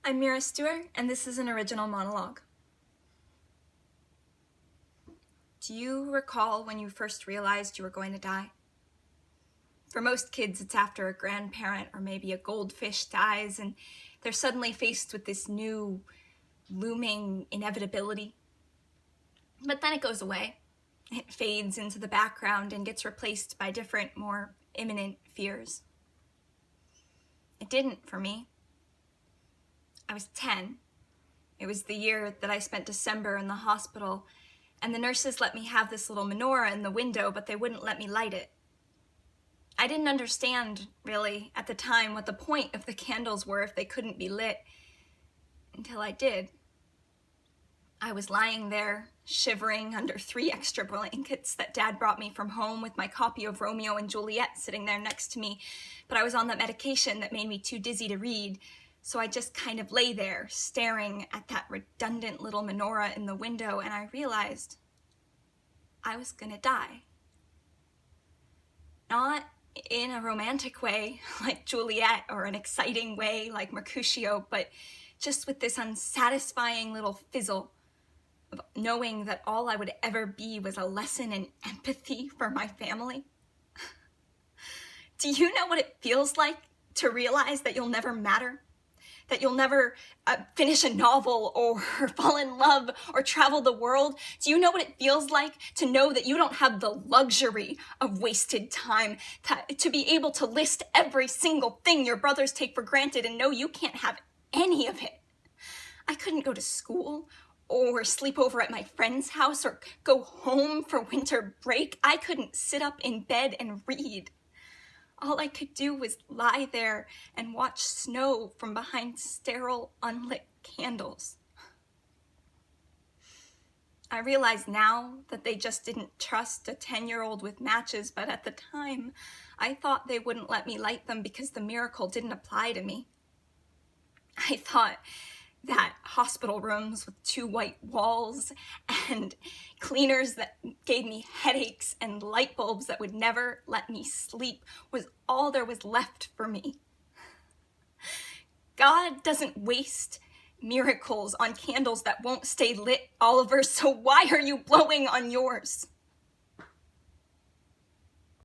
I'm Mira Stewart, and this is an original monologue. Do you recall when you first realized you were going to die? For most kids, it's after a grandparent or maybe a goldfish dies, and they're suddenly faced with this new, looming inevitability. But then it goes away. It fades into the background and gets replaced by different, more imminent fears. It didn't for me. I was 10. It was the year that I spent December in the hospital, and the nurses let me have this little menorah in the window, but they wouldn't let me light it. I didn't understand, really, at the time what the point of the candles were if they couldn't be lit, until I did. I was lying there, shivering under 3 extra blankets that Dad brought me from home with my copy of Romeo and Juliet sitting there next to me, but I was on that medication that made me too dizzy to read, so I just kind of lay there, staring at that redundant little menorah in the window, and I realized I was gonna die. Not in a romantic way like Juliet or an exciting way like Mercutio, but just with this unsatisfying little fizzle of knowing that all I would ever be was a lesson in empathy for my family. Do you know what it feels like to realize that you'll never matter? That you'll never finish a novel or fall in love or travel the world? Do you know what it feels like to know that you don't have the luxury of wasted time, to be able to list every single thing your brothers take for granted and know you can't have any of it? I couldn't go to school or sleep over at my friend's house or go home for winter break. I couldn't sit up in bed and read. All I could do was lie there and watch snow from behind sterile, unlit candles. I realize now that they just didn't trust a 10-year-old with matches, but at the time, I thought they wouldn't let me light them because the miracle didn't apply to me. I thought that hospital rooms with 2 white walls and cleaners that gave me headaches and light bulbs that would never let me sleep was all there was left for me. God doesn't waste miracles on candles that won't stay lit, Oliver, so why are you blowing on yours?